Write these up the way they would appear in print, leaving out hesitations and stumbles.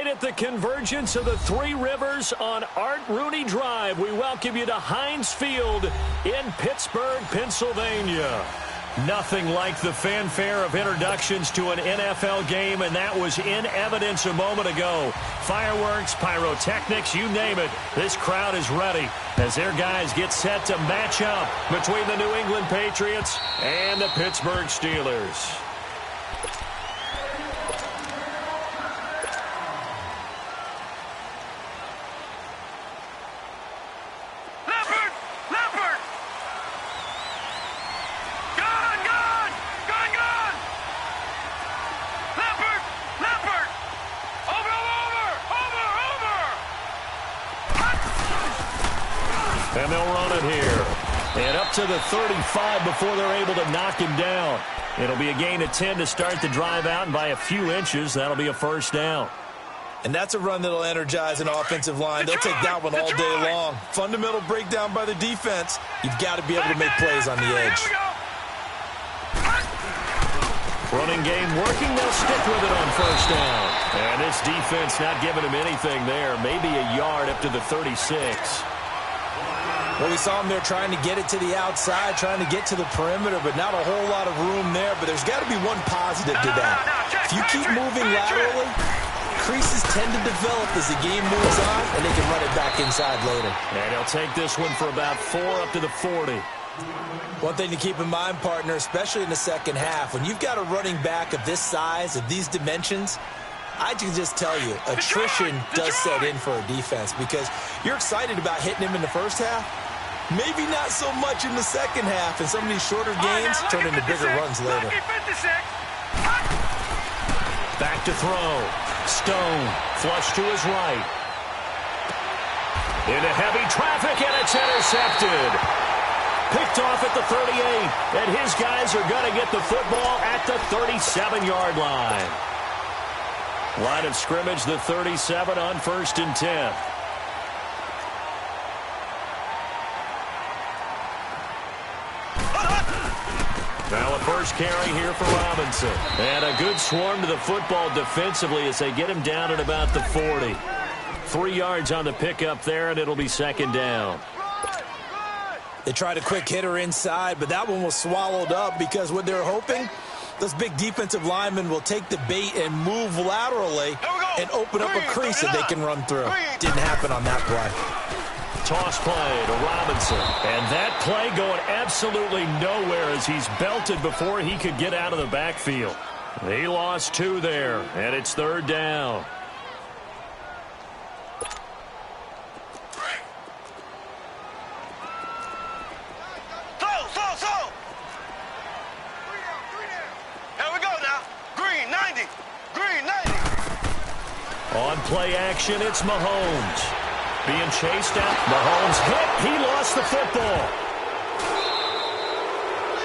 right at the convergence of the Three Rivers on Art Rooney Drive. We welcome you to Heinz Field in Pittsburgh, Pennsylvania. Nothing like the fanfare of introductions to an NFL game, and that was in evidence a moment ago. Fireworks, pyrotechnics, you name it. This crowd is ready as their guys get set to match up between the New England Patriots and the Pittsburgh Steelers. And they'll run it here. And up to the 35 before they're able to knock him down. It'll be a gain of 10 to start the drive out, and by a few inches, that'll be a first down. And that's a run that'll energize an offensive line. They'll take that one all day long. Fundamental breakdown by the defense. You've got to be able to make plays on the edge. Running game working. They'll stick with it on first down. And this defense not giving him anything there. Maybe a yard up to the 36. Well, we saw him there trying to get it to the outside, trying to get to the perimeter, but not a whole lot of room there. But there's got to be one positive to that. If you keep moving laterally, creases tend to develop as the game moves on, and they can run it back inside later. And he'll take this one for about 4 up to the 40. One thing to keep in mind, partner, especially in the second half, when you've got a running back of this size, of these dimensions, I can just tell you, attrition does set in for a defense because you're excited about hitting him in the first half. Maybe not so much in the second half, and some of these shorter gains turn into bigger runs later. Back to throw. Stone, flush to his right. Into heavy traffic, and it's intercepted. Picked off at the 38, and his guys are going to get the football at the 37-yard line. Line of scrimmage, the 37 on 1st and 10. Now a first carry here for Robinson. And a good swarm to the football defensively as they get him down at about the 40. 3 yards on the pickup there, and it'll be second down. They tried a quick hitter inside, but that one was swallowed up because what they're hoping, those big defensive linemen will take the bait and move laterally and open up a crease that they can run through. Didn't happen on that play. Toss play to Robinson. And that play going absolutely nowhere as he's belted before he could get out of the backfield. He lost 2 there, and it's third down. On play action, it's Mahomes. Being chased out. Mahomes hit. He lost the football.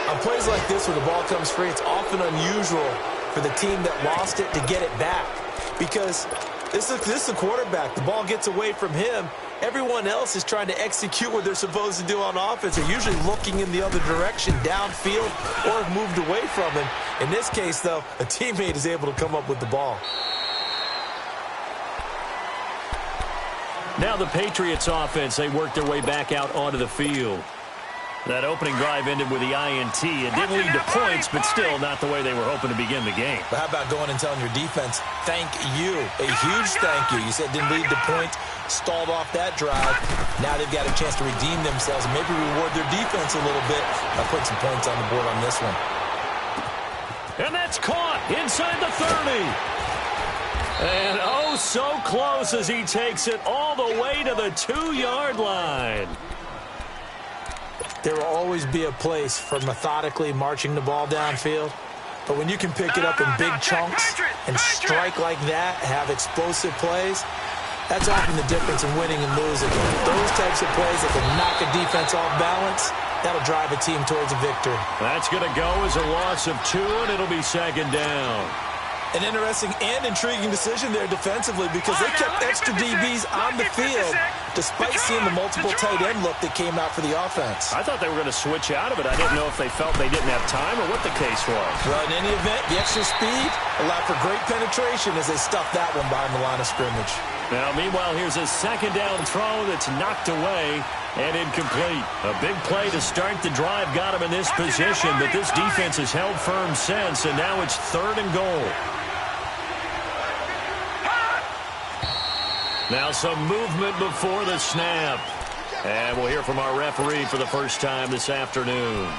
On plays like this where the ball comes free, it's often unusual for the team that lost it to get it back. Because this is the quarterback. The ball gets away from him. Everyone else is trying to execute what they're supposed to do on offense. They're usually looking in the other direction, downfield, or have moved away from him. In this case, though, a teammate is able to come up with the ball. Now the Patriots offense, they work their way back out onto the field. That opening drive ended with the INT. It didn't lead to points, but still not the way they were hoping to begin the game. But how about going and telling your defense, thank you, a huge thank you. You said didn't lead to points, stalled off that drive. Now they've got a chance to redeem themselves and maybe reward their defense a little bit by putting some points on the board on this one. And that's caught inside the 30. And oh, so close as he takes it all the way to the 2-yard line. There will always be a place for methodically marching the ball downfield. But when you can pick it up in big chunks and strike like that, have explosive plays, that's often the difference in winning and losing. Those types of plays that can knock a defense off balance, that'll drive a team towards a victory. That's going to go as a loss of 2, and it'll be second down. An interesting and intriguing decision there defensively because they kept extra DBs on the field despite seeing the multiple tight end look that came out for the offense. I thought they were going to switch out of it. I didn't know if they felt they didn't have time or what the case was. Well, in any event, the extra speed allowed for great penetration as they stuffed that one behind the line of scrimmage. Now, meanwhile, here's a second down throw that's knocked away and incomplete. A big play to start the drive got him in this position, but this defense has held firm since, and now it's 3rd and goal. Now some movement before the snap. And we'll hear from our referee for the first time this afternoon.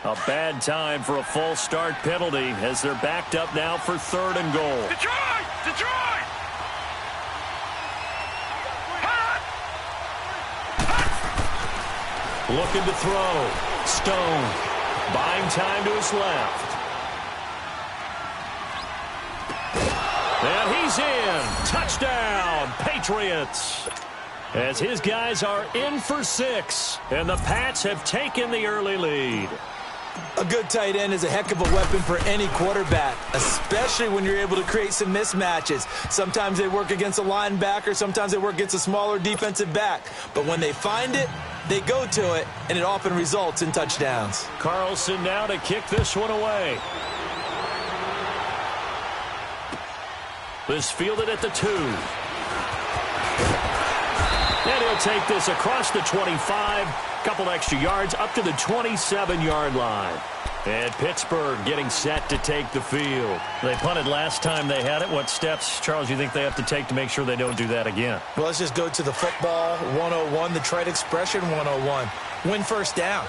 A bad time for a false start penalty as they're backed up now for 3rd and goal. Detroit! Detroit! Looking to throw. Stone buying time to his left. And he's in. Touchdown, Patriots. As his guys are in for 6, and the Pats have taken the early lead. A good tight end is a heck of a weapon for any quarterback, especially when you're able to create some mismatches. Sometimes they work against a linebacker, sometimes they work against a smaller defensive back. But when they find it, they go to it, and it often results in touchdowns. Carlson now to kick this one away. This fielded at the 2. And he'll take this across the 25. Couple extra yards up to the 27-yard line. And Pittsburgh getting set to take the field. They punted last time they had it. What steps, Charles, you think they have to take to make sure they don't do that again? Well, let's just go to the football 101, the trite expression 101. Win first down.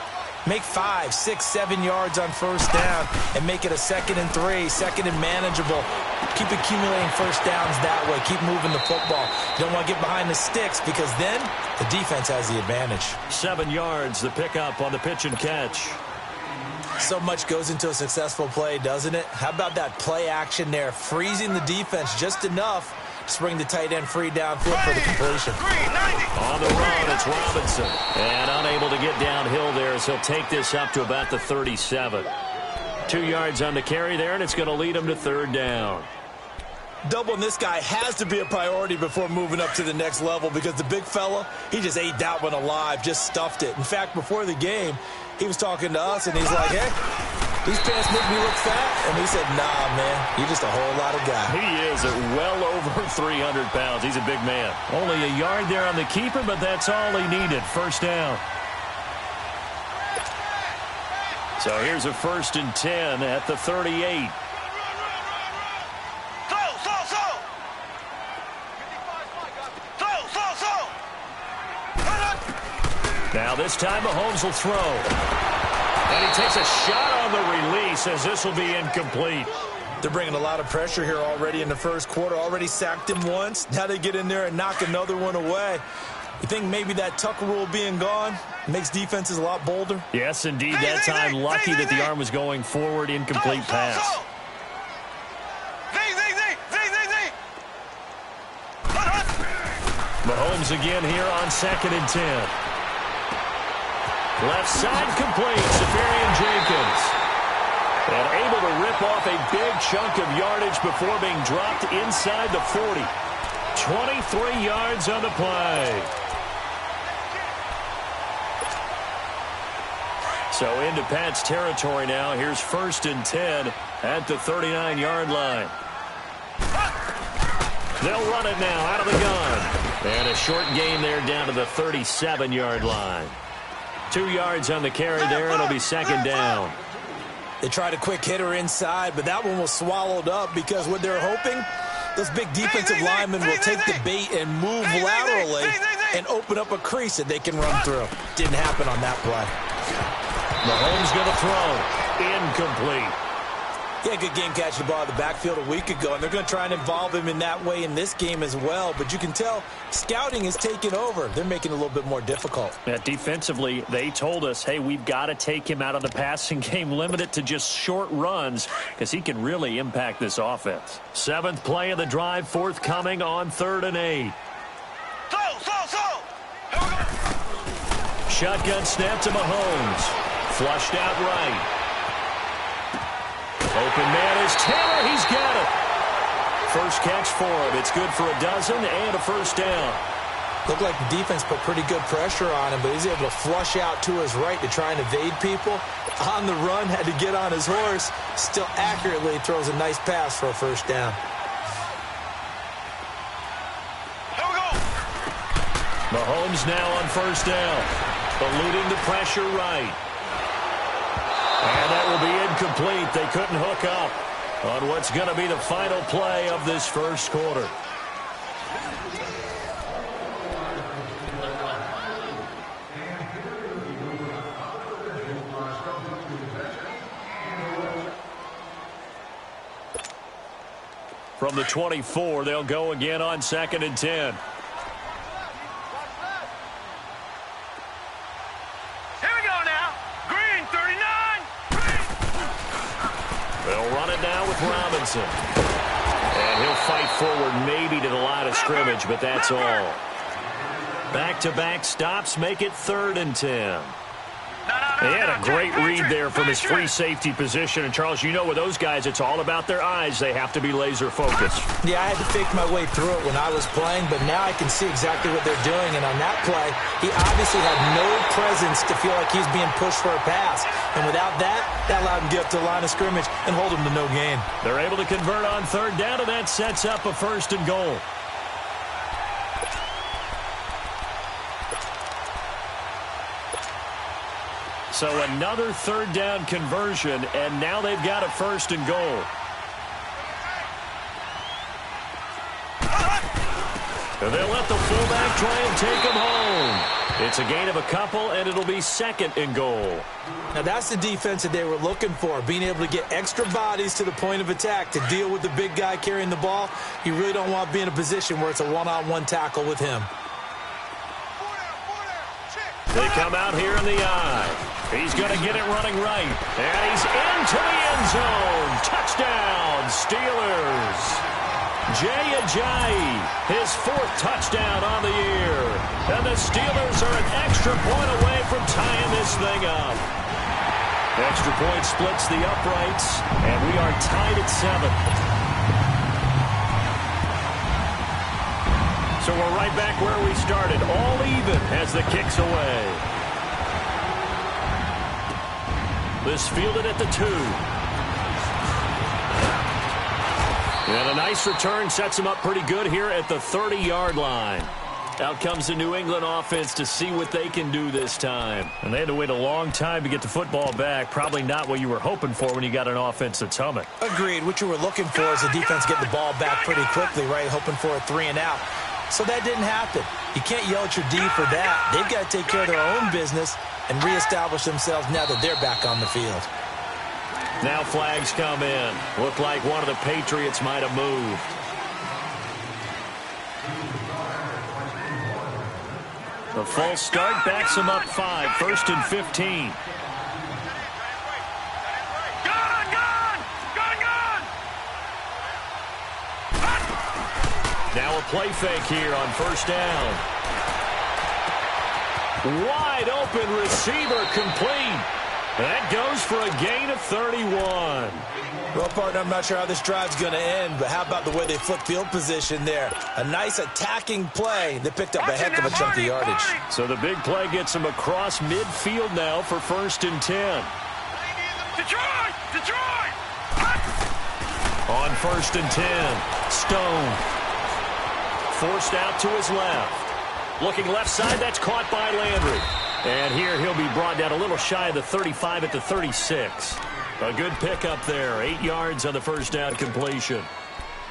Make 5, 6, 7 yards on first down and make it a 2nd and 3, 2nd and manageable. Keep accumulating first downs that way. Keep moving the football. You don't want to get behind the sticks because then the defense has the advantage. 7 yards, the pickup on the pitch and catch. So much goes into a successful play, doesn't it? How about that play action there, freezing the defense just enough to bring the tight end free downfield for the completion. On the run, it's Robinson. And unable to get downhill there as he'll take this up to about the 37. 2 yards on the carry there, and it's going to lead him to 3rd down. Doubling this guy has to be a priority before moving up to the next level because the big fella, he just ate that one alive, just stuffed it. In fact, before the game, he was talking to us, and he's like, hey, these pants make me look fat. And we said, nah, man, you're just a whole lot of guy. He is at well over 300 pounds. He's a big man. Only a yard there on the keeper, but that's all he needed. First down. So here's a 1st and 10 at the 38. Now this time Mahomes will throw. And he takes a shot on the release as this will be incomplete. They're bringing a lot of pressure here already in the first quarter. Already sacked him once. Now they get in there and knock another one away. You think maybe that Tucker rule being gone makes defenses a lot bolder? Yes, indeed. That time lucky that the arm was going forward. Incomplete pass. Mahomes again here on 2nd and 10. Left side complete, Safarian-Jenkins. And able to rip off a big chunk of yardage before being dropped inside the 40. 23 yards on the play. So into Pat's territory now. Here's 1st and 10 at the 39-yard line. They'll run it now out of the gun. And a short gain there down to the 37-yard line. 2 yards on the carry there, and it'll be 2nd down. They tried a quick hitter inside, but that one was swallowed up because what they're hoping, those big defensive linemen will take the bait and move laterally and open up a crease that they can run through. Didn't happen on that play. Mahomes going to throw. Incomplete. He had a good game catching the ball in the backfield a week ago, and they're going to try and involve him in that way in this game as well. But you can tell scouting is taking over. They're making it a little bit more difficult. Yeah, defensively, they told us, hey, we've got to take him out of the passing game, limit it to just short runs because he can really impact this offense. 7th play of the drive, forthcoming on 3rd and 8. shotgun snap to Mahomes. Flushed out right. Open man is Taylor. He's got it. First catch for him. It's good for a dozen and a first down. Looked like the defense put pretty good pressure on him, but he's able to flush out to his right to try and evade people. On the run, had to get on his horse. Still accurately throws a nice pass for a first down. Here we go. Mahomes now on first down. Eluding the pressure right. And that will be incomplete. They couldn't hook up on what's going to be the final play of this first quarter. From the 24, they'll go again on 2nd and 10. Here we go now. Green, 39. Green. They'll run it now with Robinson. And he'll fight forward maybe to the line of scrimmage, but that's all. Back-to-back stops make it 3rd and 10. He had a great read there from his free safety position. And, Charles, you know with those guys, it's all about their eyes. They have to be laser-focused. Yeah, I had to fake my way through it when I was playing, but now I can see exactly what they're doing. And on that play, he obviously had no presence to feel like he's being pushed for a pass. And without that, that allowed him to get up to the line of scrimmage and hold him to no gain. They're able to convert on 3rd down, and that sets up a 1st and goal. So another 3rd down conversion, and now they've got a 1st and goal. And they'll let the fullback try and take him home. It's a gain of a couple, and it'll be 2nd and goal. Now that's the defense that they were looking for, being able to get extra bodies to the point of attack to deal with the big guy carrying the ball. You really don't want to be in a position where it's a one-on-one tackle with him. They come out here in the eye. He's going to get it running right. And he's into the end zone. Touchdown, Steelers. Jay Ajayi, his 4th touchdown on the year. And the Steelers are an extra point away from tying this thing up. Extra point splits the uprights, and we are tied at 7. So we're right back where we started, all even as the kick's away. This fielded at the 2. And a nice return sets him up pretty good here at the 30-yard line. Out comes the New England offense to see what they can do this time. And they had to wait a long time to get the football back. Probably not what you were hoping for when you got an offense that's humming. Agreed. What you were looking for is the defense get the ball back pretty quickly, right? Hoping for a 3 and out. So that didn't happen. You can't yell at your D for that. They've got to take care of their own business and reestablish themselves now that they're back on the field. Now flags come in. Looked like one of the Patriots might have moved. The false start backs him up 5. 1st and 15. Now a play fake here on 1st down. Wide open receiver complete. That goes for a gain of 31. Well, partner, I'm not sure how this drive's going to end, but how about the way they flipped field position there? A nice attacking play that picked up a heck of a chunk of yardage. So the big play gets him across midfield now for 1st and 10. Detroit! Detroit! On 1st and 10, Stone. Forced out to his left. Looking left side, that's caught by Landry. And here he'll be brought down a little shy of the 35 at the 36. A good pickup there. 8 yards on the 1st down completion.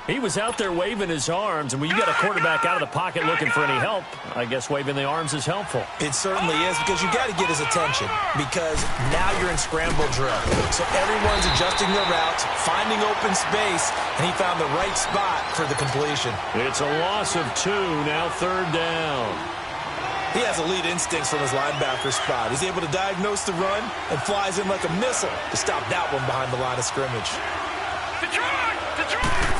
He was out there waving his arms, and when you got a quarterback out of the pocket looking for any help, I guess waving the arms is helpful. It certainly is, because you got to get his attention, because now you're in scramble drill. So everyone's adjusting their routes, finding open space, and he found the right spot for the completion. It's a loss of 2, now 3rd down. He has elite instincts from his linebacker spot. He's able to diagnose the run and flies in like a missile to stop that one behind the line of scrimmage. Detroit! Detroit!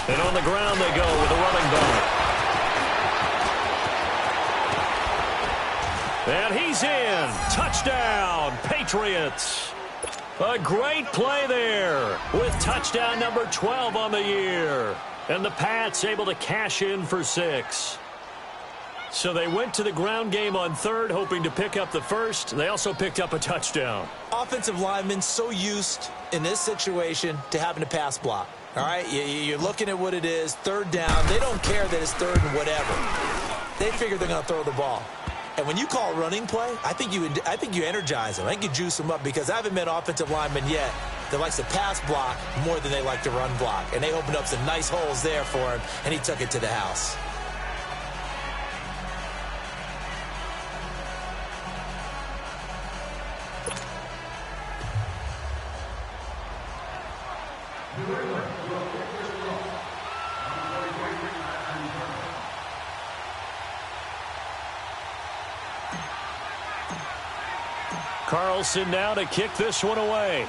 And on the ground they go with a running back. And he's in. Touchdown, Patriots. A great play there with touchdown number 12 on the year. And the Pats able to cash in for 6. So they went to the ground game on third, hoping to pick up the first. They also picked up a touchdown. Offensive linemen so used in this situation to having to pass block. All right, you're looking at what it is, third down. They don't care that it's third and whatever. They figure they're going to throw the ball. And when you call running play, I think you energize them. I think you juice them up because I haven't met offensive linemen yet that likes to pass block more than they like to run block. And they opened up some nice holes there for him, and he took it to the house. Carlson now to kick this one away.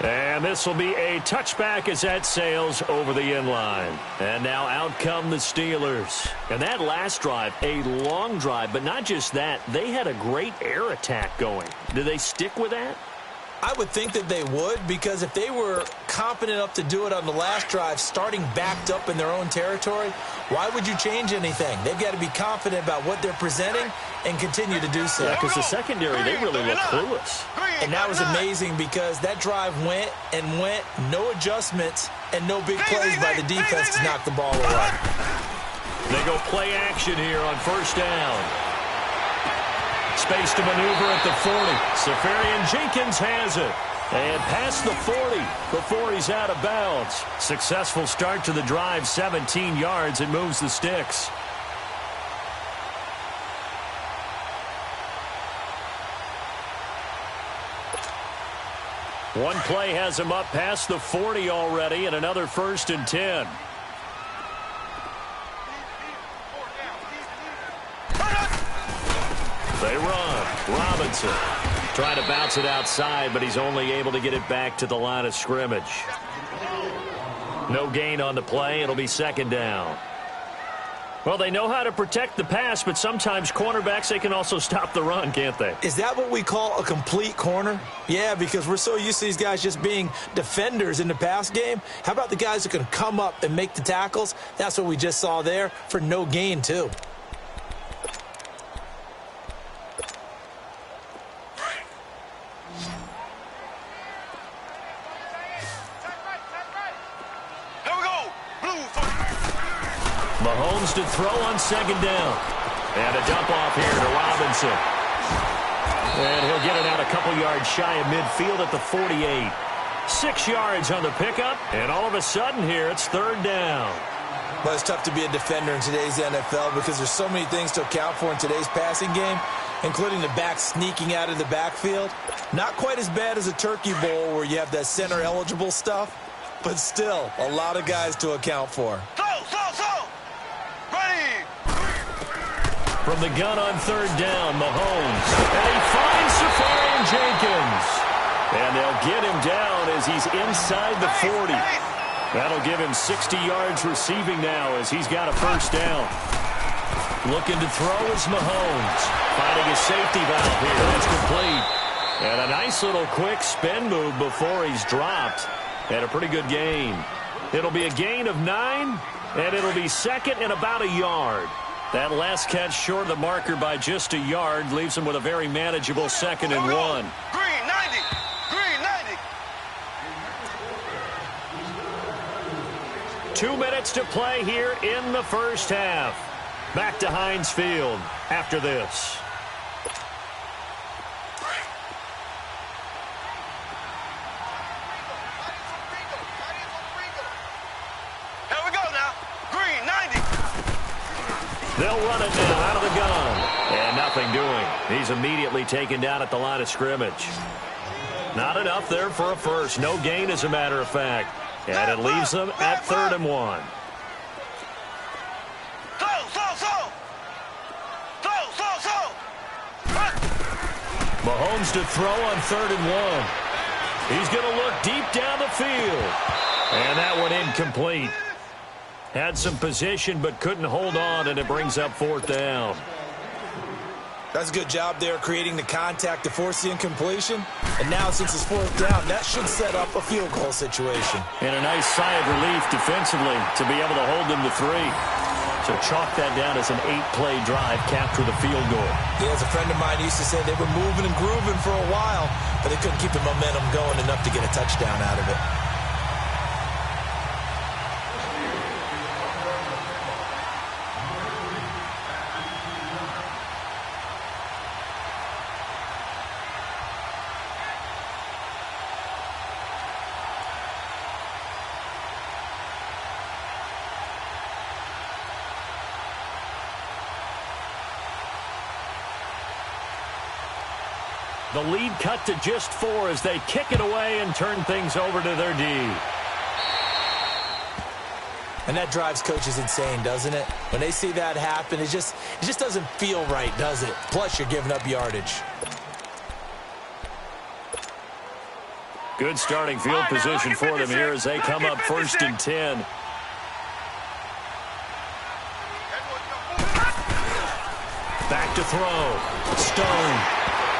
And this will be a touchback as that sails over the end line. And now out come the Steelers. And that last drive, a long drive, but not just that, they had a great air attack going. Do they stick with that? I would think that they would, because if they were confident enough to do it on the last drive, starting backed up in their own territory, why would you change anything? They've got to be confident about what they're presenting and continue to do so. Yeah, because the secondary, they really look clueless. And that was amazing because that drive went and went, no adjustments, and no big plays by the defense to knock the ball away. They go play action here on first down. Space to maneuver at the 40. Safarian Jenkins has it. And past the 40 before he's out of bounds. Successful start to the drive, 17 yards, and moves the sticks. One play has him up past the 40 already, and another 1st and 10. They run. Robinson trying to bounce it outside, but he's only able to get it back to the line of scrimmage. No gain on the play. It'll be 2nd down. Well, they know how to protect the pass, but sometimes cornerbacks, they can also stop the run, can't they? Is that what we call a complete corner? Yeah, because we're so used to these guys just being defenders in the pass game. How about the guys who can come up and make the tackles? That's what we just saw there for no gain, too. Mahomes to throw on 2nd down. And a dump off here to Robinson. And he'll get it out a couple yards shy of midfield at the 48. 6 yards on the pickup, and all of a sudden here it's 3rd down. Well, it's tough to be a defender in today's NFL because there's so many things to account for in today's passing game, including the back sneaking out of the backfield. Not quite as bad as a turkey bowl where you have that center-eligible stuff, but still a lot of guys to account for. From the gun on 3rd down, Mahomes. And he finds Safarian Jenkins. And they'll get him down as he's inside the 40. That'll give him 60 yards receiving now as he's got a 1st down. Looking to throw is Mahomes. Finding a safety valve here. That's complete. And a nice little quick spin move before he's dropped. And a pretty good gain. It'll be a gain of 9, and it'll be 2nd and about a yard. That last catch short of the marker by just a yard leaves him with a very manageable 2nd and 1. Green 90. Green 90. 2 minutes to play here in the first half. Back to Heinz Field after this. Here we go now. Green 90. They'll run it now out of the gun. And nothing doing. He's immediately taken down at the line of scrimmage. Not enough there for a first. No gain, as a matter of fact. And it leaves them at 3rd and 1. Mahomes to throw on 3rd and 1. He's going to look deep down the field. And that one incomplete. Had some position but couldn't hold on, and it brings up 4th down. That's a good job there creating the contact to force the incompletion. And now since it's 4th down, that should set up a field goal situation. And a nice sigh of relief defensively to be able to hold them to 3. So chalk that down as an 8-play drive capped with a field goal. Yeah, as a friend of mine used to say, they were moving and grooving for a while, but they couldn't keep the momentum going enough to get a touchdown out of it. The lead cut to just 4 as they kick it away and turn things over to their D. And that drives coaches insane, doesn't it? When they see that happen, it just doesn't feel right, does it? Plus, you're giving up yardage. Good starting field position for them here as they come up 1st and 10. Back to throw. Stone.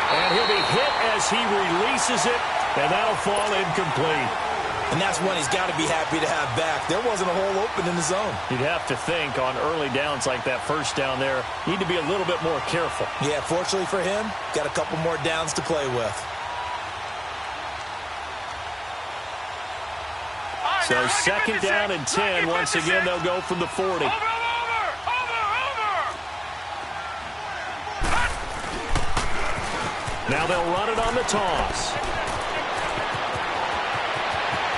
And he'll be hit as he releases it, and that'll fall incomplete. And that's one he's got to be happy to have back. There wasn't a hole open in the zone. You'd have to think on early downs like that 1st down there, need to be a little bit more careful. Yeah, fortunately for him, got a couple more downs to play with. So 2nd down and 10. Once again, they'll go from the 40. Now they'll run it on the toss.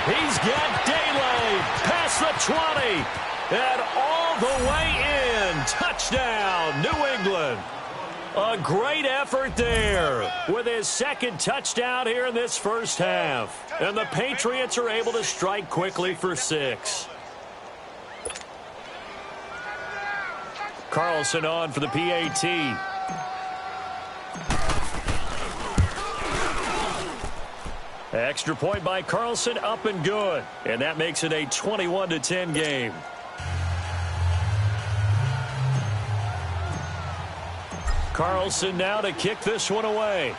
He's got daylight past the 20 and all the way in. Touchdown, New England. A great effort there with his 2nd touchdown here in this 1st half. And the Patriots are able to strike quickly for 6. Carlson on for the PAT. Extra point by Carlson, up and good. And that makes it a 21-10 game. Carlson now to kick this one away.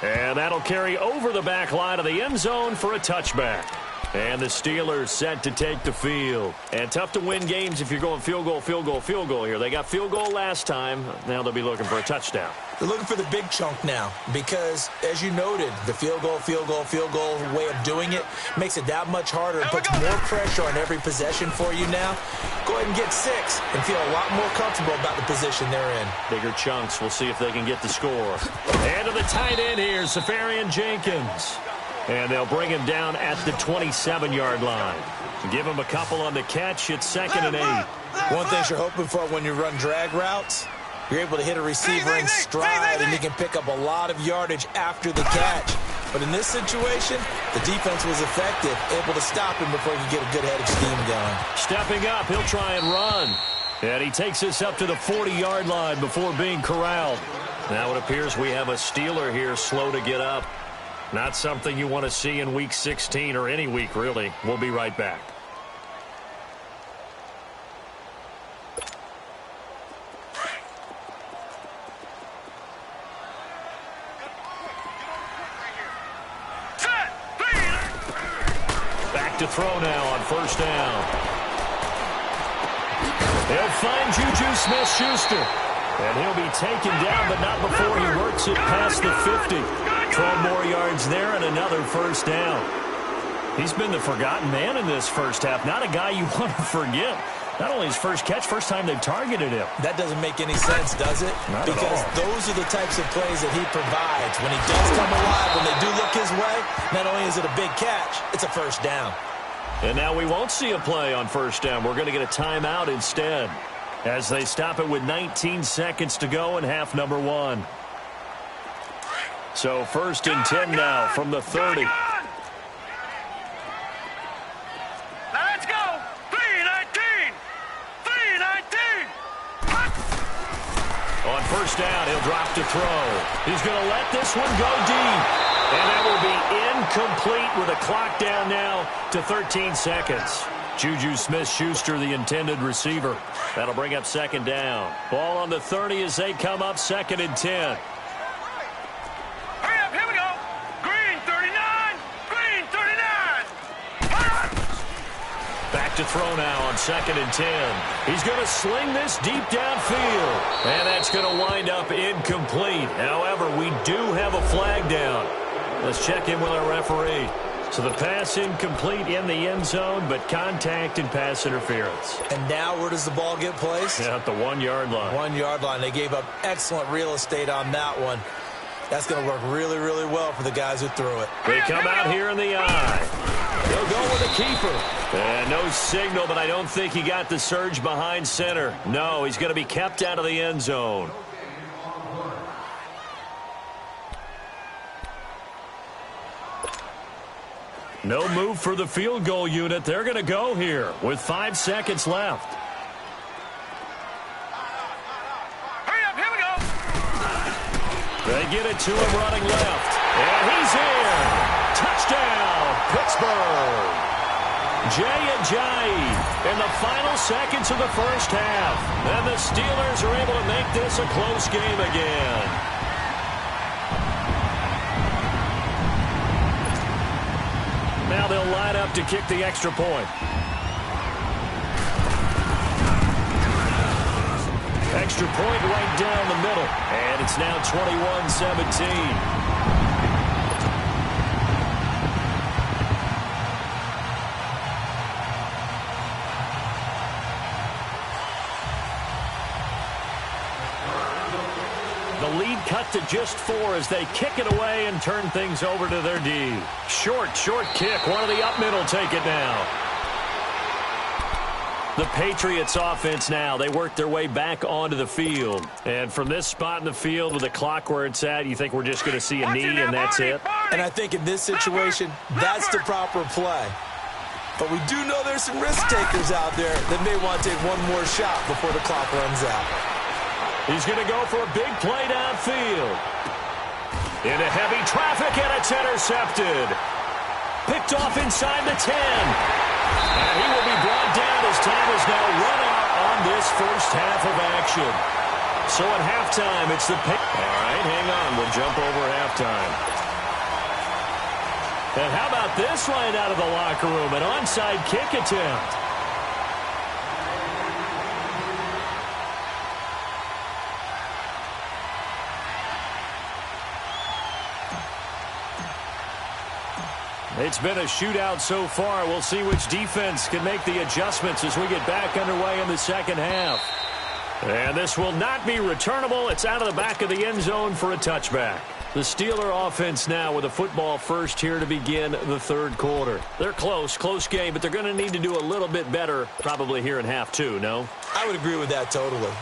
And that'll carry over the back line of the end zone for a touchback. And the Steelers set to take the field. And tough to win games if you're going field goal, field goal, field goal here. They got field goal last time. Now they'll be looking for a touchdown. They're looking for the big chunk now because, as you noted, the field goal way of doing it makes it that much harder and puts more pressure on every possession for you now. Go ahead and get 6 and feel a lot more comfortable about the position they're in. Bigger chunks. We'll see if they can get the score. And to the tight end here, Safarian Jenkins. And they'll bring him down at the 27-yard line. Give him a couple on the catch. It's 2nd and 8. One thing you're hoping for when you run drag routes, you're able to hit a receiver in stride, and you can pick up a lot of yardage after the catch. But in this situation, the defense was effective, able to stop him before he could get a good head of steam going. Stepping up, he'll try and run. And he takes this up to the 40-yard line before being corralled. Now it appears we have a Steeler here slow to get up. Not something you want to see in Week 16 or any week, really. We'll be right back. Back to throw now on 1st down. They'll find Juju Smith-Schuster. And he'll be taken down, but not before he works it past the 50. 12 more yards there and another 1st down. He's been the forgotten man in this 1st half. Not a guy you want to forget. Not only his first catch, first time they've targeted him. That doesn't make any sense, does it? Not because those are the types of plays that he provides. When he does come alive, when they do look his way, not only is it a big catch, it's a 1st down. And now we won't see a play on 1st down. We're going to get a timeout instead as they stop it with 19 seconds to go in half number 1. So 1st and 10 now from the 30. Now let's go. 3-19. 3-19. On 1st down, he'll drop to throw. He's going to let this one go deep. And that will be incomplete with a clock down now to 13 seconds. Juju Smith-Schuster, the intended receiver. That'll bring up second down. Ball on the 30 as they come up, 2nd and 10. Hurry up, here we go. Green 39, green 39. Back to throw now on 2nd and 10. He's going to sling this deep downfield. And that's going to wind up incomplete. However, we do have a flag down. Let's check in with our referee. So the pass incomplete in the end zone, but contact and pass interference. And now where does the ball get placed? Yeah, at the 1-yard line. 1-yard line. They gave up excellent real estate on that one. That's going to work really, really well for the guys who threw it. They come out here in the eye. They'll go with a keeper. And no signal, but I don't think he got the surge behind center. No, he's going to be kept out of the end zone. No move for the field goal unit. They're going to go here with 5 seconds left. Hurry up, here we go. They get it to him running left. And he's in. Touchdown, Pittsburgh. Jay Ajayi in the final seconds of the first half. And the Steelers are able to make this a close game again. Now they'll line up to kick the extra point. Extra point right down the middle. And it's now 21-17. The lead cut to just 4 as they kick it away and turn things over to their D. Short kick. One of the up middle take it now. The Patriots offense now. They work their way back onto the field. And from this spot in the field with the clock where it's at, you think we're just going to see a knee and that's it? And I think in this situation, that's the proper play. But we do know there's some risk takers out there that may want to take one more shot before the clock runs out. He's going to go for a big play downfield. Into heavy traffic, and it's intercepted. Picked off inside the 10. And he will be brought down as time is now run out on this first half of action. So at halftime, it's the pick. All right, hang on. We'll jump over halftime. And how about this right out of the locker room? An onside kick attempt. It's been a shootout so far. We'll see which defense can make the adjustments as we get back underway in the second half. And this will not be returnable. It's out of the back of the end zone for a touchback. The Steeler offense now with a football first here to begin the third quarter. They're close game, but they're going to need to do a little bit better probably here in half 2, no? I would agree with that totally.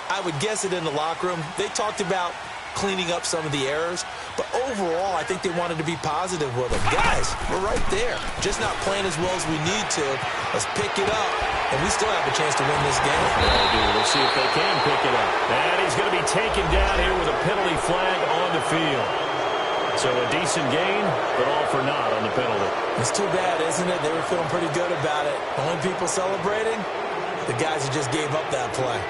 I would guess it in the locker room. They talked about cleaning up some of the errors, but overall, I think they wanted to be positive with them. Guys, we're right there. Just not playing as well as we need to. Let's pick it up, and we still have a chance to win this game. Yeah, they do. We'll see if they can pick it up. And he's going to be taken down here with a penalty flag on the field. So a decent gain, but all for naught on the penalty. It's too bad, isn't it? They were feeling pretty good about it. The only people celebrating, the guys who just gave up that play.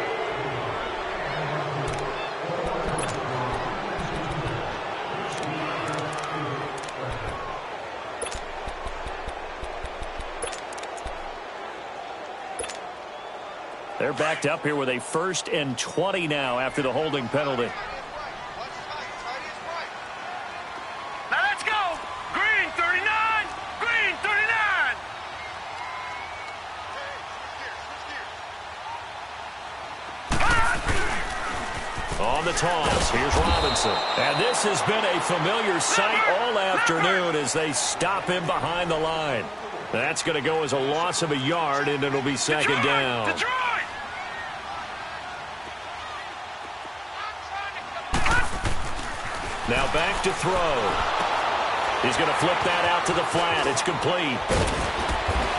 They're backed up here with a 1st and 20 now after the holding penalty. Now let's go. Green 39, green 39. On the toss, here's Robinson. And this has been a familiar sight all afternoon as they stop him behind the line. That's going to go as a loss of a yard, and it'll be second down. Detroit! Now back to throw. He's going to flip that out to the flat. It's complete.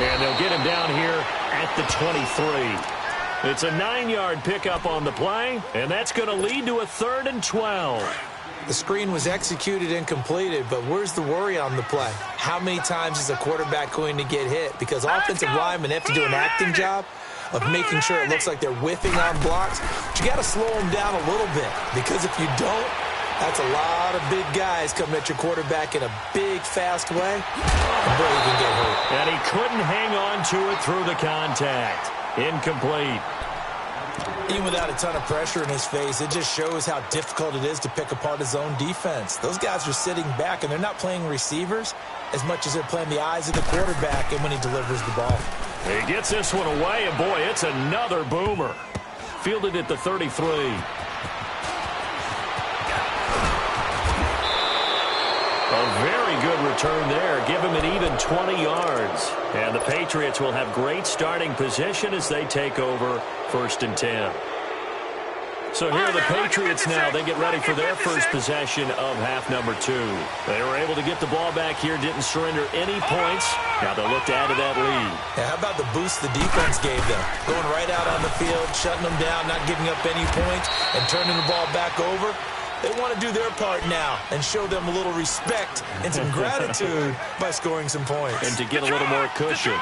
And they'll get him down here at the 23. It's a 9-yard pickup on the play, and that's going to lead to a 3rd and 12. The screen was executed and completed, but where's the worry on the play? How many times is a quarterback going to get hit? Because offensive linemen have to do an acting job of making sure it looks like they're whiffing on blocks. But you got to slow them down a little bit, because if you don't, that's a lot of big guys coming at your quarterback in a big, fast way. And boy, he can get hurt. And he couldn't hang on to it through the contact. Incomplete. Even without a ton of pressure in his face, it just shows how difficult it is to pick apart his own defense. Those guys are sitting back, and they're not playing receivers as much as they're playing the eyes of the quarterback and when he delivers the ball. He gets this one away, and boy, it's another boomer. Fielded at the 33. A very good return there. Give him an even 20 yards. And the Patriots will have great starting position as they take over 1st and 10. So here are the Patriots now. They get ready for their first possession of half number 2. They were able to get the ball back here, didn't surrender any points. Now they'll look to add to that lead. Yeah, how about the boost the defense gave them? Going right out on the field, shutting them down, not giving up any points, and turning the ball back over. They want to do their part now and show them a little respect and some gratitude by scoring some points. And to get a little more cushion.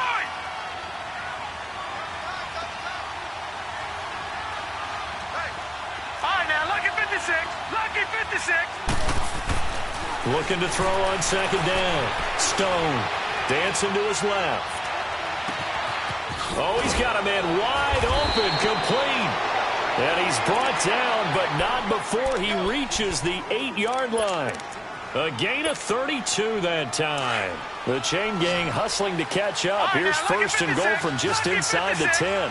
Looking to throw on 2nd down. Stone dancing to his left. Oh, he's got a man wide open, complete. And he's brought down, but not before he reaches the 8-yard line. A gain of 32 that time. The chain gang hustling to catch up. Here's 1st and goal from just inside the 10.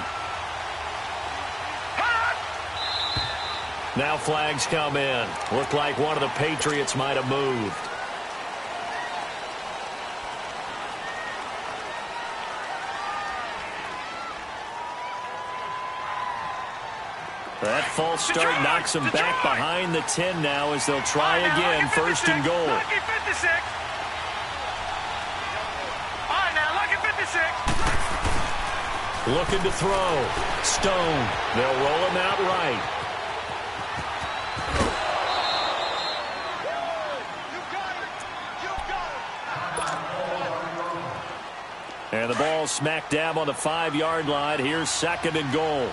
Now flags come in. Looked like one of the Patriots might have moved. That false start knocks them back behind the 10 now as they'll try again. 1st and goal. Looking to throw. Stone. They'll roll him out right. And the ball smack dab on the 5-yard line. Here's 2nd and goal.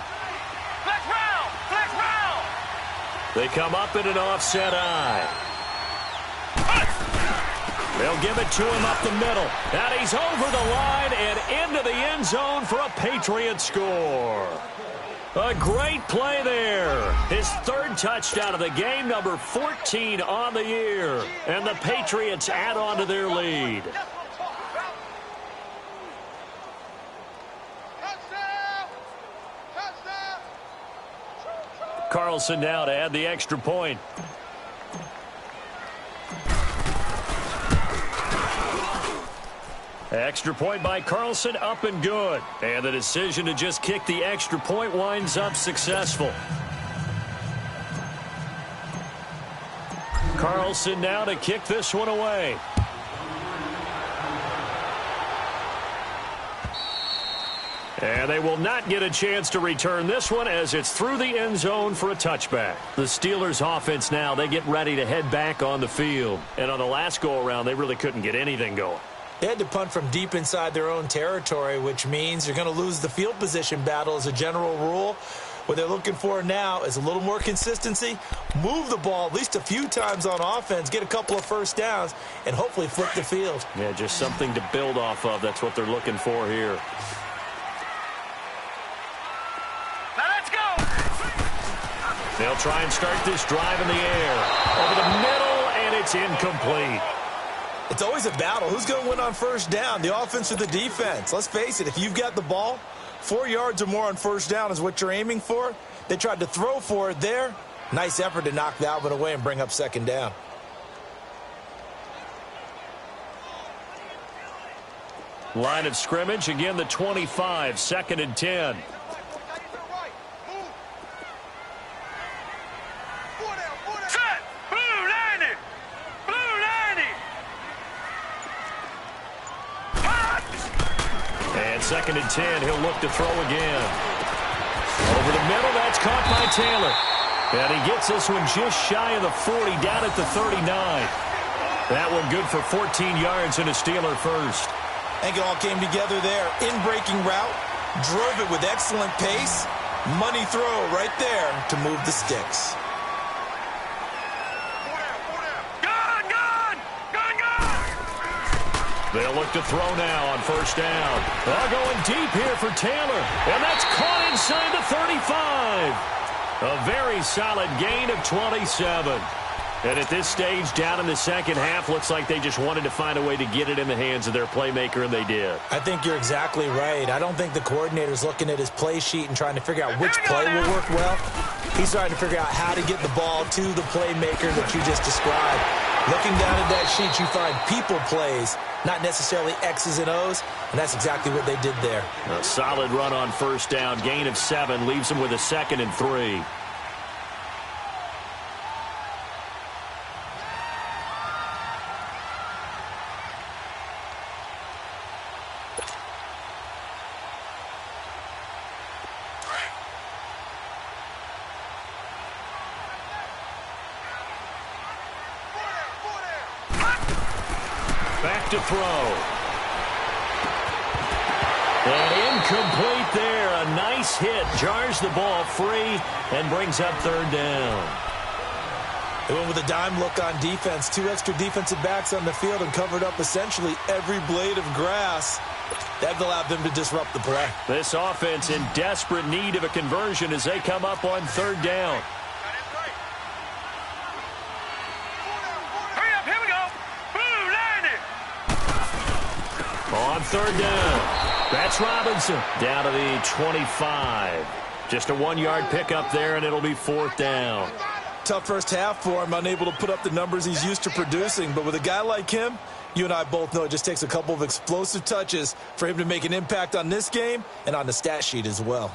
They come up in an offset eye. They'll give it to him up the middle. And he's over the line and into the end zone for a Patriot score. A great play there. His 3rd touchdown of the game, number 14 on the year. And the Patriots add on to their lead. Carlson now to add the extra point. Extra point by Carlson, up and good. And the decision to just kick the extra point winds up successful. Carlson now to kick this one away. And they will not get a chance to return this one as it's through the end zone for a touchback. The Steelers offense now, they get ready to head back on the field. And on the last go-around, they really couldn't get anything going. They had to punt from deep inside their own territory, which means you're going to lose the field position battle as a general rule. What they're looking for now is a little more consistency, move the ball at least a few times on offense, get a couple of 1st downs, and hopefully flip the field. Yeah, just something to build off of. That's what they're looking for here. They'll try and start this drive in the air. Over the middle, and it's incomplete. It's always a battle. Who's going to win on 1st down, the offense or the defense? Let's face it, if you've got the ball, 4 yards or more on 1st down is what you're aiming for. They tried to throw for it there. Nice effort to knock that one away and bring up 2nd down. Line of scrimmage, again the 25, 2nd and 10. And 2nd and 10, he'll look to throw again. Over the middle, that's caught by Taylor. And he gets this one just shy of the 40, down at the 39. That one good for 14 yards and a Steeler first. I think it all came together there. In-breaking route, drove it with excellent pace. Money throw right there to move the sticks. They'll look to throw now on first down. They're going deep here for Taylor. And that's caught inside the 35. A very solid gain of 27. And at this stage, down in the second half, looks like they just wanted to find a way to get it in the hands of their playmaker, and they did. I think you're exactly right. I don't think the coordinator's looking at his play sheet and trying to figure out which play will work well. He's trying to figure out how to get the ball to the playmaker that you just described. Looking down at that sheet, you find people plays, not necessarily X's and O's, and that's exactly what they did there. A solid run on first down, gain of 7, leaves them with a 2nd and 3. Back to throw. And incomplete there. A nice hit. Jars the ball free and brings up 3rd down. They went with a dime look on defense. 2 extra defensive backs on the field and covered up essentially every blade of grass. That allowed them to disrupt the play. This offense in desperate need of a conversion as they come up on 3rd down. On 3rd down, that's Robinson down to the 25. Just a 1-yard pickup there, and it'll be 4th down. Tough first half for him, unable to put up the numbers he's used to producing. But with a guy like him, you and I both know it just takes a couple of explosive touches for him to make an impact on this game and on the stat sheet as well.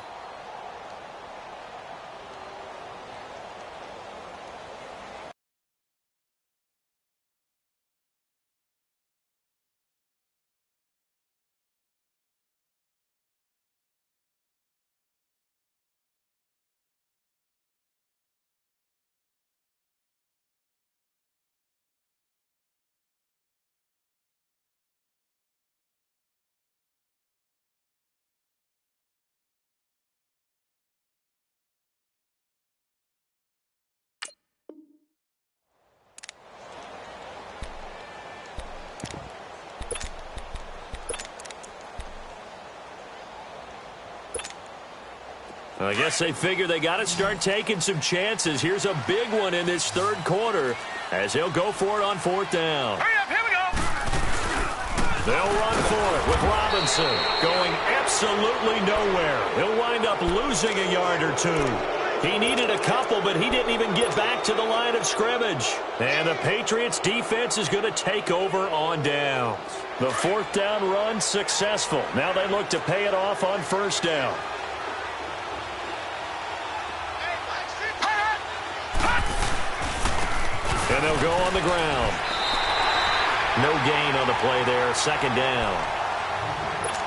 I guess they figure they got to start taking some chances. Here's a big one in this 3rd quarter as they'll go for it on 4th down. Hurry up, here we go. They'll run for it with Robinson going absolutely nowhere. He'll wind up losing a yard or 2. He needed a couple, but he didn't even get back to the line of scrimmage. And the Patriots defense is going to take over on downs. The 4th down run successful. Now they look to pay it off on 1st down. And they'll go on the ground. No gain on the play there. 2nd down.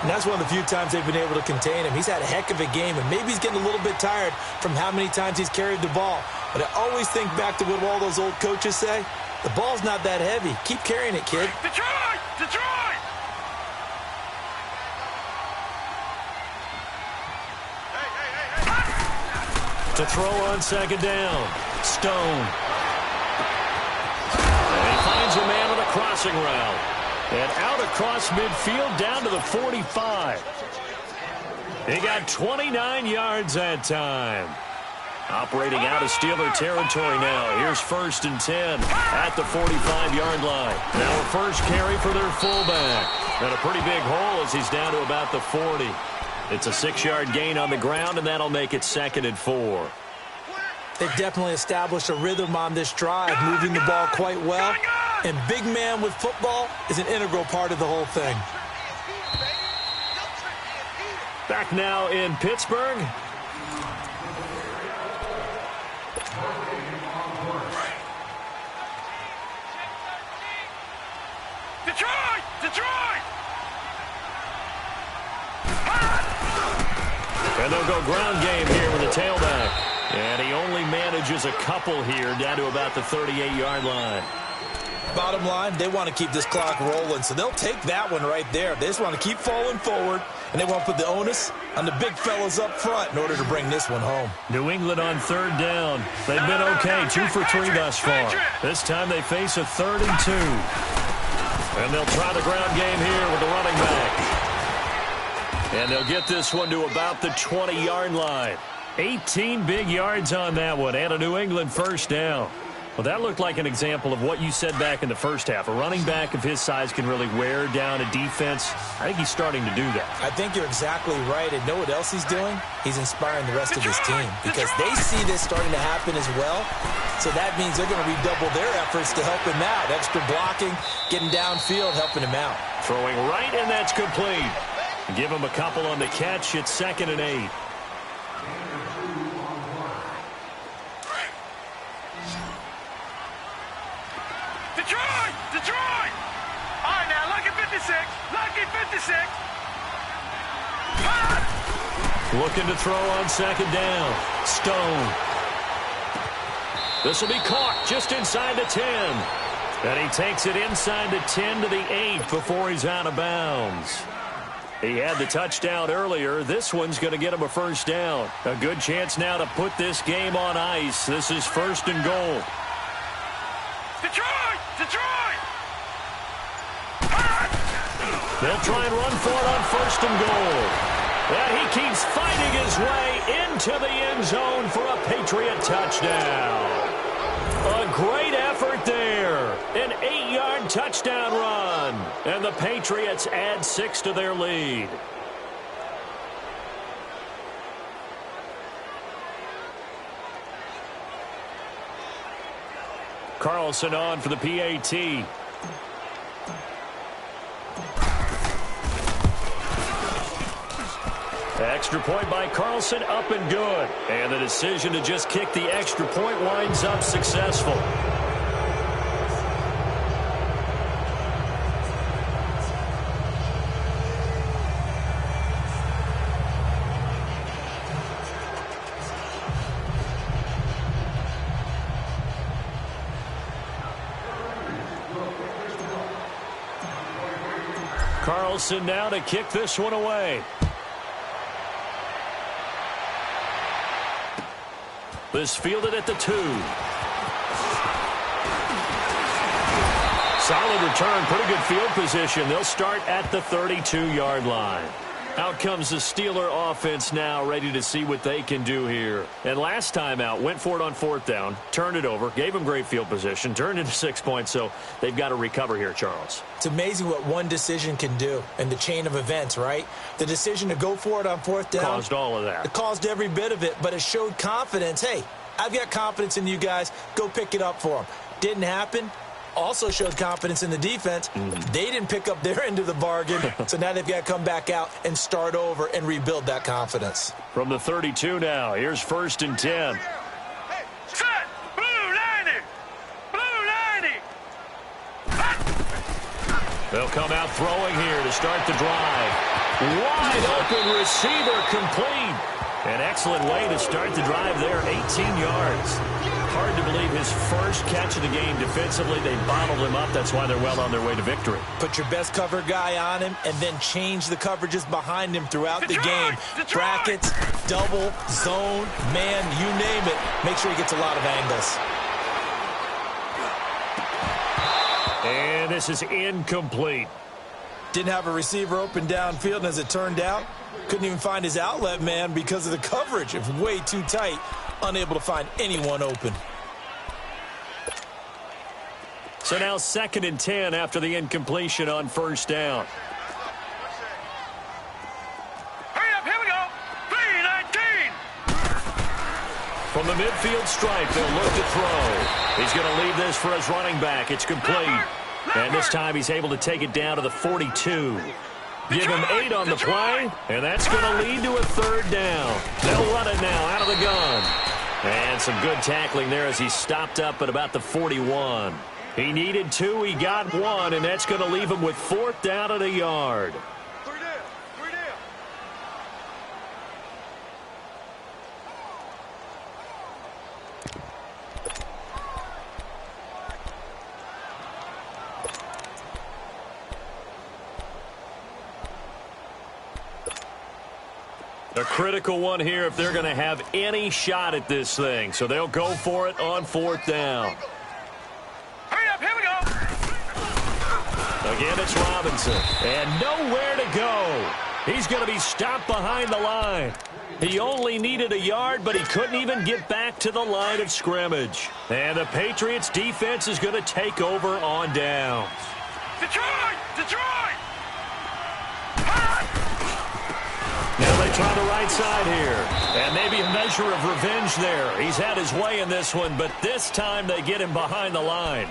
And that's one of the few times they've been able to contain him. He's had a heck of a game, and maybe he's getting a little bit tired from how many times he's carried the ball. But I always think back to what all those old coaches say. The ball's not that heavy. Keep carrying it, kid. Detroit! Detroit! To throw on 2nd down. Stone. And he finds a man on a crossing route. And out across midfield down to the 45. He got 29 yards that time. Operating out of Steeler territory now. Here's 1st and 10 at the 45-yard line. Now a first carry for their fullback. And a pretty big hole as he's down to about the 40. It's a 6-yard gain on the ground, and that'll make it 2nd and 4. They've definitely established a rhythm on this drive, moving the ball quite well. And big man with football is an integral part of the whole thing. Back now in Pittsburgh. Detroit! Detroit! And they'll go ground game here with the tailback. And he only manages a couple here down to about the 38-yard line. Bottom line, they want to keep this clock rolling, so they'll take that one right there. They just want to keep falling forward, and they want to put the onus on the big fellas up front in order to bring this one home. New England on third down. They've been okay, 2 for 3 thus far. This time they face a 3rd and 2. And they'll try the ground game here with the running back. And they'll get this one to about the 20-yard line. 18 big yards on that one, and a New England first down. Well, that looked like an example of what you said back in the first half. A running back of his size can really wear down a defense. I think he's starting to do that. I think you're exactly right. And know what else he's doing? He's inspiring the rest of his team because they see this starting to happen as well. So that means they're going to redouble their efforts to help him out. Extra blocking, getting downfield, helping him out. Throwing right, and that's complete. Give him a couple on the catch. It's 2nd and 8. Detroit! All right, now, lucky 56. Lucky 56. Looking to throw on 2nd down. Stone. This will be caught just inside the 10. And he takes it inside the 10 to the 8 before he's out of bounds. He had the touchdown earlier. This one's going to get him a first down. A good chance now to put this game on ice. This is 1st and goal. Detroit! They'll try and run for it on 1st and goal. And he keeps fighting his way into the end zone for a Patriot touchdown. A great effort there. An 8-yard touchdown run. And the Patriots add 6 to their lead. Carlson on for the PAT. Extra point by Carlson, up and good. And the decision to just kick the extra point winds up successful. Carlson now to kick this one away. This fielded at the 2. Solid return, pretty good field position. They'll start at the 32-yard line. Out comes the Steeler offense now, ready to see what they can do here. And last time out, went for it on 4th down, turned it over, gave them great field position, turned into 6 points, so they've got to recover here, Charles. It's amazing what one decision can do in the chain of events, right? The decision to go for it on 4th down. Caused all of that. It caused every bit of it, but it showed confidence. Hey, I've got confidence in you guys. Go pick it up for them. Didn't happen. Also showed confidence in the defense. They didn't pick up their end of the bargain, so now they've got to come back out and start over and rebuild that confidence. From the 32 now, here's 1st and 10. Set! Blue 90! Blue 90! They'll come out throwing here to start the drive. Wide open receiver complete. An excellent way to start the drive there, 18 yards. Hard to believe his first catch of the game defensively. They bottled him up. That's why they're well on their way to victory. Put your best cover guy on him and then change the coverages behind him throughout the game. Brackets, double, zone, man, you name it. Make sure he gets a lot of angles. And this is incomplete. Didn't have a receiver open downfield, and as it turned out, couldn't even find his outlet man because of the coverage. It was way too tight, unable to find anyone open. So now 2nd and 10 after the incompletion on 1st down. Hurry up, here we go. 3-19. From the midfield stripe, they'll look to throw. He's going to leave this for his running back. It's complete. And this time he's able to take it down to the 42. Give him 8 on the play, and that's going to lead to a 3rd down. They'll run it now out of the gun. And some good tackling there as he stopped up at about the 41. He needed 2, he got 1, and that's going to leave him with 4th down at a yard. Three down. A critical one here if they're going to have any shot at this thing. So they'll go for it on 4th down. Hurry up, here we go. Again, it's Robinson. And nowhere to go. He's going to be stopped behind the line. He only needed a yard, but he couldn't even get back to the line of scrimmage. And the Patriots defense is going to take over on downs. Detroit! Detroit! Now they try the right side here. And maybe a measure of revenge there. He's had his way in this one, but this time they get him behind the line.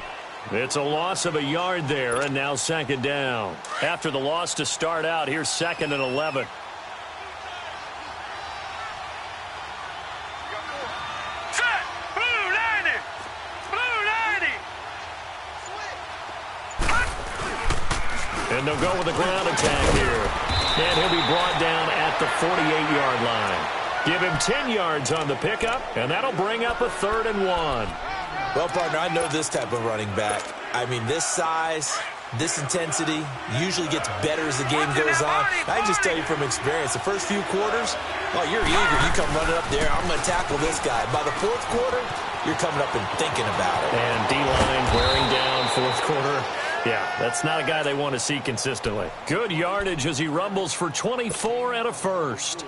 It's a loss of a yard there, and now 2nd down. After the loss to start out, here's 2nd and 11. Set! Blue 90! Blue 90! And they'll go with a ground attack here. And he'll be brought down at the 48-yard line. Give him 10 yards on the pickup, and that'll bring up a 3rd and 1. Well, partner, I know this type of running back. I mean, this size, this intensity usually gets better as the game goes on. I can just tell you from experience, the first few quarters, oh, you're eager. You come running up there, I'm going to tackle this guy. By the 4th quarter, you're coming up and thinking about it. And D-line wearing down 4th quarter. Yeah, that's not a guy they want to see consistently. Good yardage as he rumbles for 24 and a first.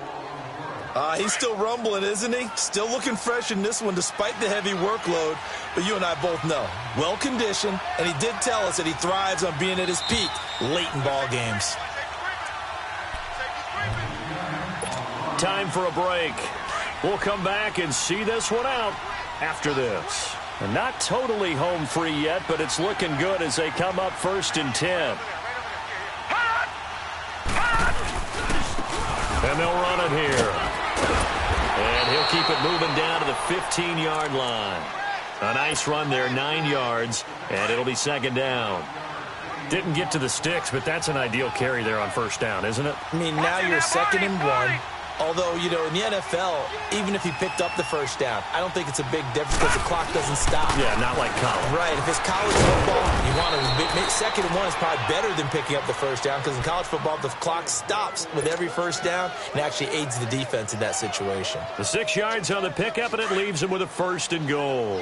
He's still rumbling, isn't he? Still looking fresh in this one despite the heavy workload. But you and I both know, well-conditioned, and he did tell us that he thrives on being at his peak late in ball games. Time for a break. We'll come back and see this one out after this. And not totally home free yet, but it's looking good as they come up 1st and 10. And they'll run it here. And he'll keep it moving down to the 15-yard line. A nice run there, 9 yards, and it'll be 2nd down. Didn't get to the sticks, but that's an ideal carry there on 1st down, isn't it? I mean, now you're 2nd and 1. Although, you know, in the NFL, even if he picked up the 1st down, I don't think it's a big difference because the clock doesn't stop. Yeah, not like college. Right. If it's college football, you want to 2nd and 1 is probably better than picking up the 1st down because in college football, the clock stops with every 1st down and actually aids the defense in that situation. The 6 yards on the pickup, and it leaves him with a 1st and goal.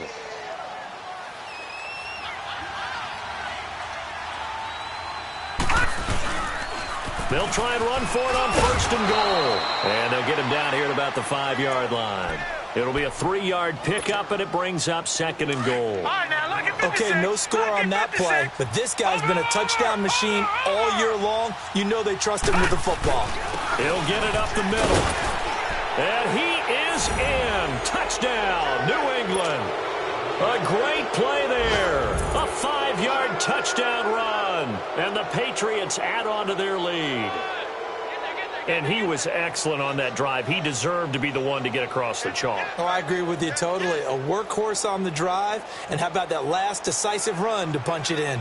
They'll try and run for it on 1st and goal. And they'll get him down here at about the 5-yard line. It'll be a 3-yard pickup, and it brings up 2nd and goal. All right, now look at 56. Okay, no score on that play, but this guy's been a touchdown machine all year long. You know they trust him with the football. He'll get it up the middle. And he is in. Touchdown, New England. A great play there. A 5-yard touchdown run. And the Patriots add on to their lead. And he was excellent on that drive. He deserved to be the one to get across the chalk. Oh, I agree with you totally. A workhorse on the drive. And how about that last decisive run to punch it in?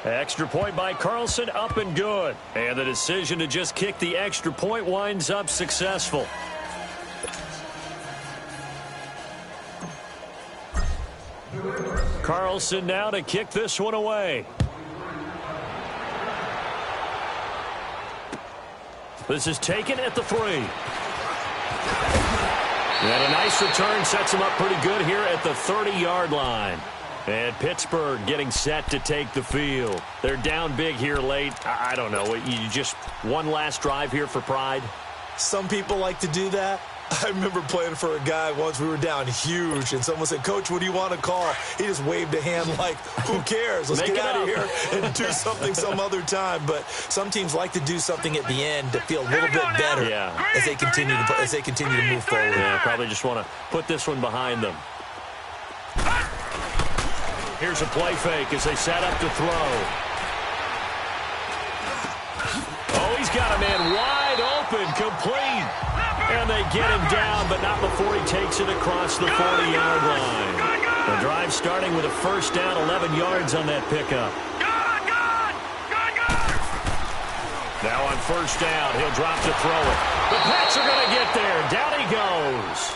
Extra point by Carlson, up and good. And the decision to just kick the extra point winds up successful. Carlson now to kick this one away. This is taken at the 3. And a nice return sets him up pretty good here at the 30-yard line. And Pittsburgh getting set to take the field. They're down big here late. I don't know. You just one last drive here for pride? Some people like to do that. I remember playing for a guy once. We were down huge, and someone said, "Coach, what do you want to call?" He just waved a hand like, who cares? Let's get out of here and do something some other time. But some teams like to do something at the end to feel a little bit better as they continue to move forward. Yeah, probably just want to put this one behind them. Here's a play fake as they set up to throw. Oh, he's got a man wide open, complete. And they get him down, but not before he takes it across the 40-yard line. The drive starting with a 1st down, 11 yards on that pickup. Now on first down, he'll drop to throw it. The Pats are going to get there. Down he goes.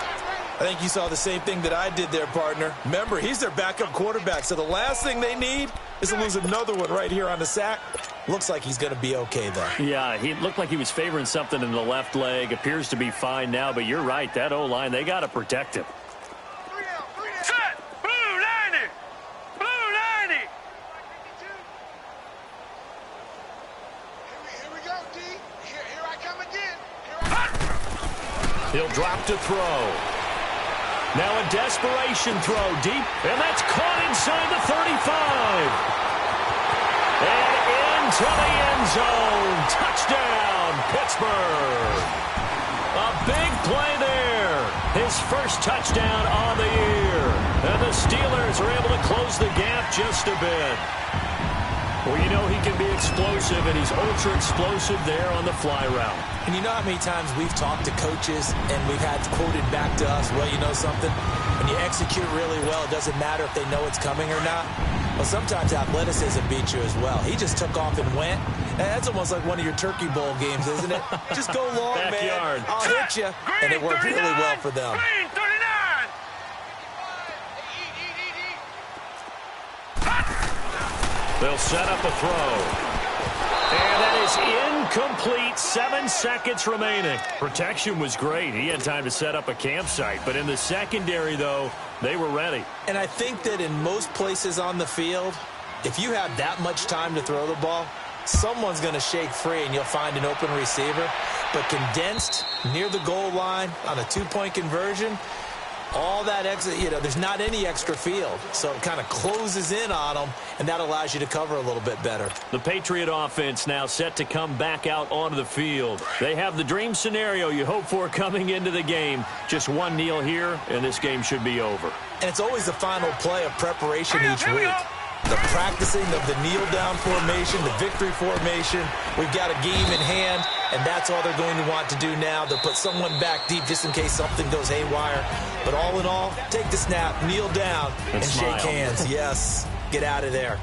I think you saw the same thing that I did there, partner. Remember, he's their backup quarterback, so the last thing they need is to lose another one right here on the sack. Looks like he's going to be okay, though. Yeah, he looked like he was favoring something in the left leg. Appears to be fine now, but you're right. That O-line, they got to protect him. Set. Blue 90. Blue 90. Here we go, D. Here I come again. He'll drop to throw. Now a desperation throw deep, and that's caught inside the 35. And into the end zone. Touchdown, Pittsburgh. A big play there. His first touchdown on the year. And the Steelers are able to close the gap just a bit. Well, you know he can be explosive, and he's ultra explosive there on the fly route. And you know how many times we've talked to coaches and we've had quoted back to us, well, you know something? When you execute really well, it doesn't matter if they know it's coming or not. Well, sometimes athleticism beats you as well. He just took off and went. And that's almost like one of your Turkey Bowl games, isn't it? Just go long, Backyard. man. I'll hit you. And it worked really well for them. Green 39. They'll set up a throw. And that is incomplete. 7 seconds remaining. Protection was great. He had time to set up a campsite. But in the secondary, though, they were ready. And I think that in most places on the field, if you have that much time to throw the ball, someone's going to shake free and you'll find an open receiver. But condensed near the goal line on a 2-point conversion, all that extra, there's not any extra field. So it kind of closes in on them, and that allows you to cover a little bit better. The Patriot offense now set to come back out onto the field. They have the dream scenario you hope for coming into the game. Just one kneel here, and this game should be over. And it's always the final play of preparation each week. The practicing of the kneel-down formation, the victory formation. We've got a game in hand, and that's all they're going to want to do now. They'll put someone back deep just in case something goes haywire. But all in all, take the snap, kneel down, and shake hands. Yes, get out of there.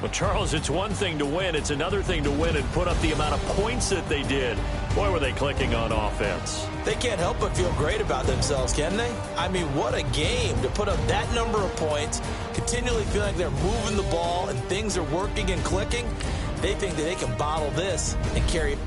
Well, Charles, it's one thing to win. It's another thing to win and put up the amount of points that they did. Boy, were they clicking on offense. They can't help but feel great about themselves, can they? I mean, what a game to put up that number of points, continually feeling like they're moving the ball and things are working and clicking. They think that they can bottle this and carry it.